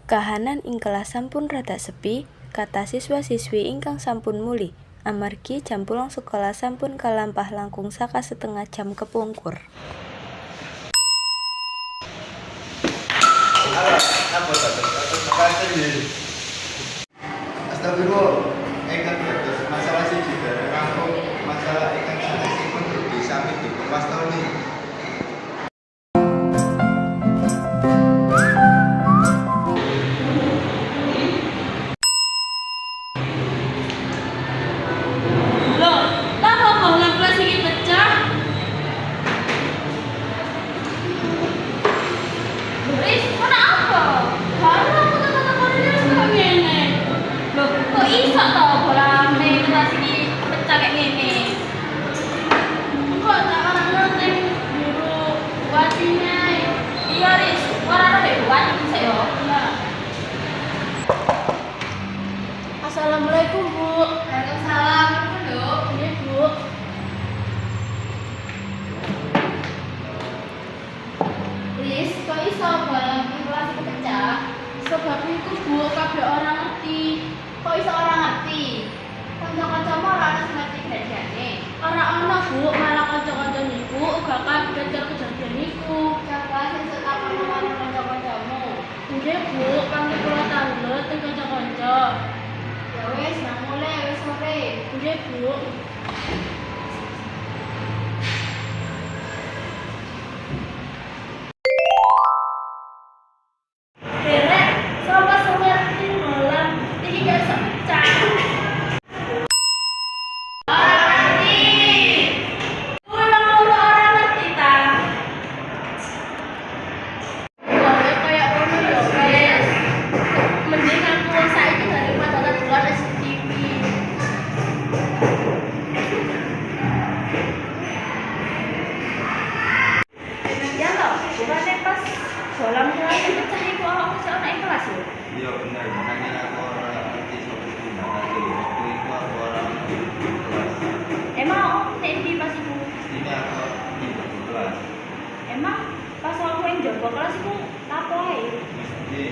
Kahanan ing kelas sampun rada sepi, kata siswa-siswi ingkang sampun muli, amargi jam pulang sekolah sampun kalampah langkung saka setengah jam kepungkur. Astagfirullah, ingkang dados masalah siji dereng rampung masalah ingkang sanesipun dugi sami dipastoni. Loh, tak apa lah kelas ini pecah? Boris, kenapa? Karena aku tak koordinasi kayak gini. Loh, kok iso tau bola kelas ini pecah kayak gini? Kok tak orang ngerti guru buatinya? Iya, Riz, orang ada buat bisa yo. Iya. Assalamualaikum, Bu. Waalaikumsalam. Duduk. Iya, Bu. Riz, kok iso bola kelas itu pecah? Sebab itu, Bu, kabeh orang ngerti. Kok iso orang ngerti? Kanca-kancamu ora ana sing ngerti kejadiane. Ora ana, Bu, malah kanca-kanca niku uga kaget karo kejadian niku. Coba sesuk takon karo kanca-kancamu. Nggih, Bu, kangge kula tanglet teng kanca-kanca. Ya wis, nang mulai wis sore. Nggih, Bu. Derek, sama ngerti bola iki gak iso pecah. Orang ngerti. Ulang-ulang orang ngerti ta? Gawe kayak ngono ya, guys. Mending aku saiki daripada nonton SCTV. Ya toh, bukannya pas bola kelas pecah iku awakmu sik ana ing kelas lho. Iya bener, makanya aku ora ngerti sapa sing nakake. Waktu itu aku ora ngerti kelas. Emang awakmu nek ndi pas iku? Ini aku di kelas. Emang pas aku yang jaga kelas iku apa ae? Mesti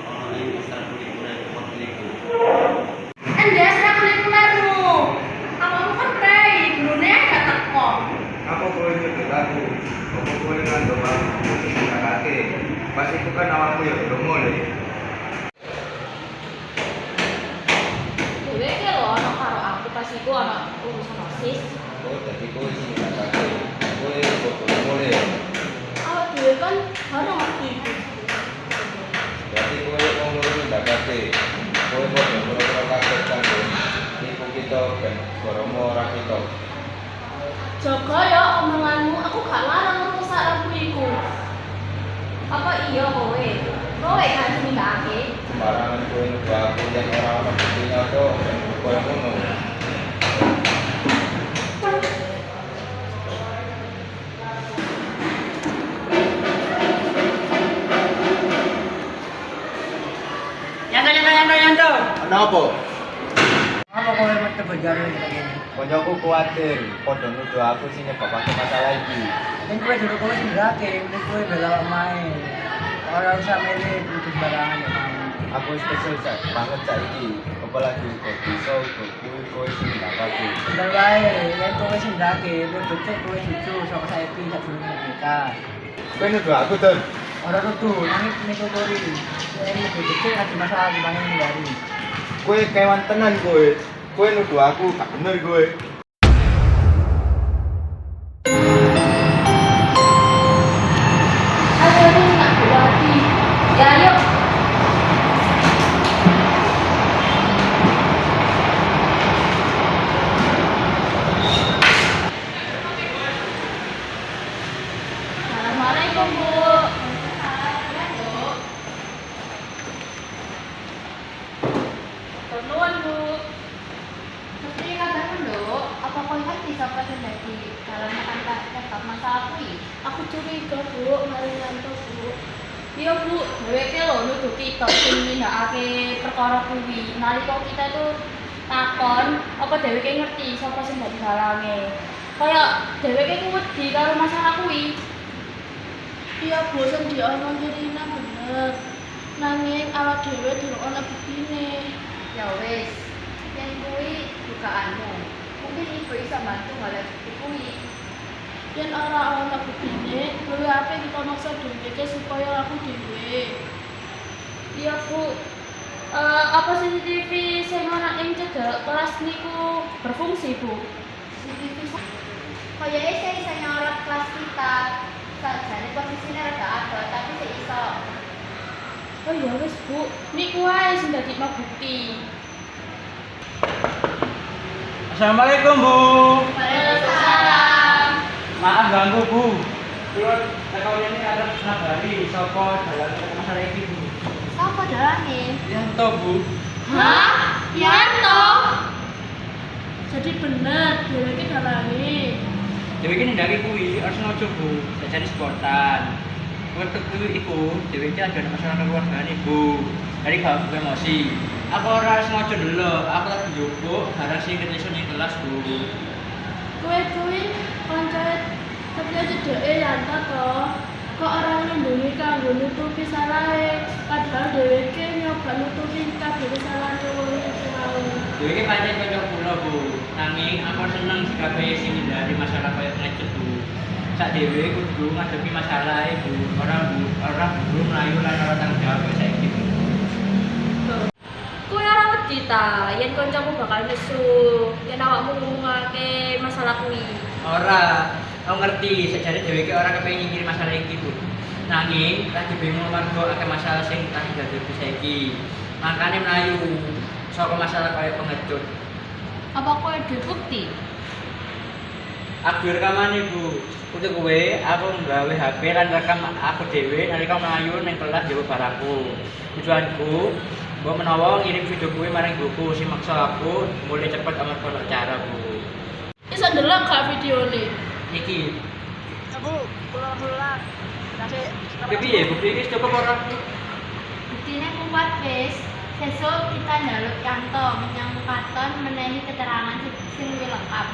ono ing ekstrakurikuler waktu itu. Endas ra kulikulermu. Awakmu kan prei, gurune gak teko. Apa kowe nyebut aku? Apa kowe ngandung aku sing nakake? Pas itu kan awakmu ya belum mulai. Dewe ki lho ana karo aku pas iku ana urusan OSIS. Oh, jadi kowe sing nakake. Kowe kok belum mulai. Awak dhewe kan ora ngerti iku. Jadi kowe wong loro ndakake. Kowe kok ora kaget kan. Niku kita ben goromo ora kita. Jaga ya omonganmu, aku gak larang ngerusak lagu iku. Apa iya kowe? Kowe kan sing ndakake. Sembarangan kowe nuduh aku yang ora ono buktinya to, ben kowe ngono. Yanto. Ana apa? Apa kowe mesti bojone iki? Koncoku kuwatir, padha nuduh aku sing nyebabake masalah iki. Ning kowe dulu kowe sing gake, ning kowe bela omahe. Ora usah milih kudu sembarangan ya, Mang. Aku wis kesel banget saiki. Apalagi kok bisa kowe sing ndakake. Bener wae, yen kowe sing gake, kudu cek kowe jujur sok saiki sak durung nikah. Kowe nuduh aku, Don. Ora kudu nangis ning kotori. Yen kudu cek ada masalah gimana ngindari. Kowe kewan tenan kowe. Kowe nuduh aku gak bener kowe. Ayo ini tak berarti. Ya yuk. Assalamualaikum, Bu. Perluan, Bu. Mesti kabarmu, Nduk. Apa kau ngerti sapa sing dadi dalam makan masalah kuwi? Aku curiga, Bu, mari ngantuk, Bu. Iya, Bu, dheweke lho nuduh kita sing nindakake perkara kuwi. Nalika kita itu takon, apa dheweke ngerti sapa sing dadi dalange. Kaya dheweke ku wedi karo masalah kuwi. Iya, Bu, sing diomong Rina bener. Nanging awak awak dhewe durung ana buktine. Ya wis, yen kuwi dugaanmu. Mungkin ibu iso bantu golek bukti kuwi. Yen ora ana buktine, luwih apik kita maksa dhewe supaya aku dhewe. Iya, Bu. Apa CCTV sing ana ing cedhak kelas niku berfungsi, Bu? CCTV Kayaknya saya bisa nyorot kelas kita. Sajane posisinya rada abot, tapi sik iso. oh ya wis Bu, niku wae sing dadekno bukti. Assalamualaikum Bu. Waalaikumsalam. Maaf ganggu Bu. Kulon tekon ini ada ngabari sapa dalan masalah iki Bu. Sapa dalane? Yanto Bu. Hah? Yanto? Jadi bener, dhewe iki dalange. Dewi ini dari kuwi harus ngojo Bu, jadi spontan. Untuk kuwi iku, dewi iki ada masalah keluarga nih Bu. Dari gak emosi. Aku ora harus ngojo dulu, aku lagi njupuk barang sing keteso ning kelas Bu. Kowe kuwi kanca tapi cedeke Yanto to. Kok ora nindungi kanggo nutupi salahe, padahal dheweke nyoba nutupi kabeh kesalahan wong iki mau. Dewi iki pancen kanca kula Bu. Nanging aku seneng sikape sing dari masalah kaya ngecet Bu. Sak dhewe kudu ngadepi masalah Bu. Ora belum mlayu lan ora tanggung jawab saiki Bu. Kowe ora wedi ta yen kancamu bakal nesu, yen awakmu ngomongake masalah kuwi. Ora, aku ngerti sejare dhewe iki ora kepengin nyingkiri masalah iki Bu. Nanging lagi bingung margo akeh masalah sing lagi dadi saiki. Makane mlayu saka masalah kaya pengecut. Apa kowe duwe bukti? Aku rekaman Bu. Untuk kowe aku nggawe HP lan rekam aku dhewe nalika mlayu ning kelas jero barangku. Tujuanku mbok menawa ngirim video kowe marang ibuku sing maksa aku mulai cepet amarga ono cara Bu. Iso ndelok gak videone? Iki. Aku pulang. Kasih Piye bukti iki cukup ora? Buktine kuat wis. Sesuk kita njaluk Yanto menyang katon menehi keterangan sing luwih lengkap.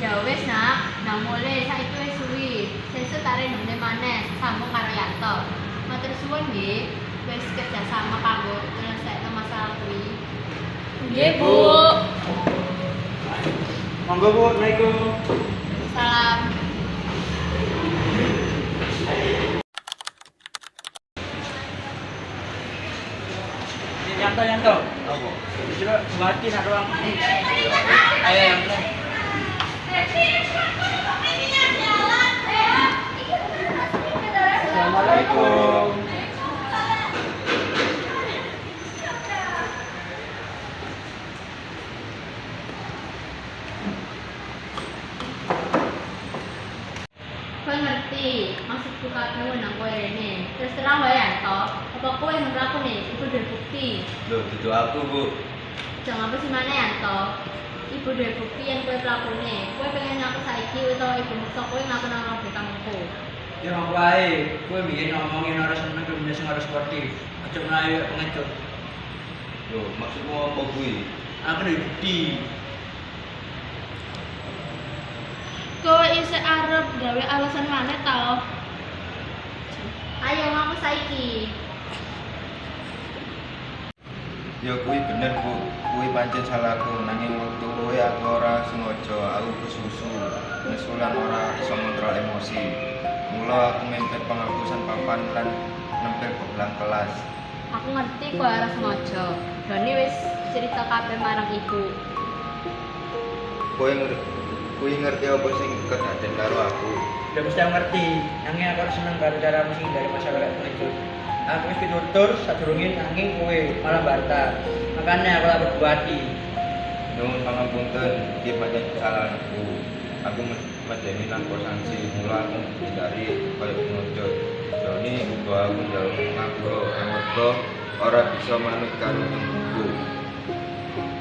Ya wis nak, nang mulai saiki wis suwi. Sesuk tarik ndene maneh sambung karo Yanto. Matur suwun nggih, wis kerja sama kanggo nyelesaikno masalah kuwi. Nggih, Bu. Monggo Bu, assalamualaikum. Salam. Yanto. Apa? Coba mati nak ruang. Ayo yang Assalamualaikum. Kowe ngerti maksud bukamu nang kowe rene. Terus terang wae Yanto, apa kowe yang nglakoni iku duwe bukti. Loh, dudu aku Bu. Jangan apa sih mana Yanto. Ibu duwe bukti yang kowe lakone. Kowe pengen ngaku saiki utawa ibu maksa kowe ngaku nang nang kamuku. Ya wong wae, kowe biyen ngomongin ora seneng kowe sing harus sportif. Aja mlayu pengecut. Loh, maksudmu apa kuwi? Aku duwe bukti. Kowe isih arep gawe alasan maneh ta? Ayo ngaku saiki. Ya kuwi bener Bu. Kuwi pancen salahku nanging wektu kuwi aku ora sengaja, aku kesusu. Nesulan ora iso ngontrol emosi. Mula aku mempet penghapusan papan lan nempel ke belang kelas. Aku ngerti kowe ora sengaja. Doni wis cerita kabeh marang ibu. Kuwi ngerti apa sing kedaden karo aku. Udah mesti aku ngerti. Nanging aku ora seneng karo cara mesti dari masalah kayak pengecut. Aku wis pitutur sadurunge nanging kowe malah bantah. Makanya aku lak berbuati. Nyuwun pangapunten, iki pancen kesalahanku. Aku medeni tanpa sanksi, mula aku hindari kaya pengecut. Joni uga aku njaluk nganggo amarga ora bisa manut karo temuku.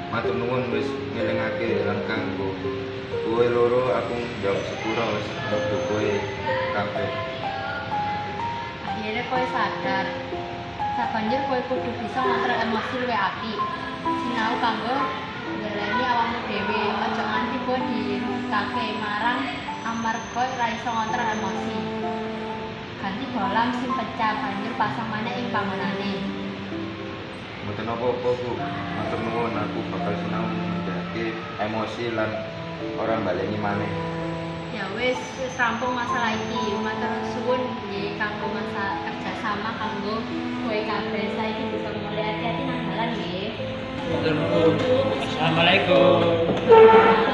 Matur nuwun wis ngelingake langkahku. Kowe loro aku njawab sepura wis ndodo kowe kabeh. Akhirnya kowe sadar. Sabanjur kowe kudu bisa ngontrol emosi luwih apik. Sinau kanggo ndeleni awakmu dhewe, aja nganti kowe dirungkake marang amarga ora iso ngontrol emosi. Ganti bolam sing pecah banjur pasang maneh ing panggonane. Mboten apa-apa Bu. Matur nuwun, aku bakal sinau menjake emosi lan ora baleni maneh. Ya wis rampung masalah iki. Matur suwun nggih kanggo masa kerjasama kanggo kowe kabeh saiki bisa mulai hati-hati nang dalan nggih. Matur nuwun. Assalamualaikum. Waalaikumsalam.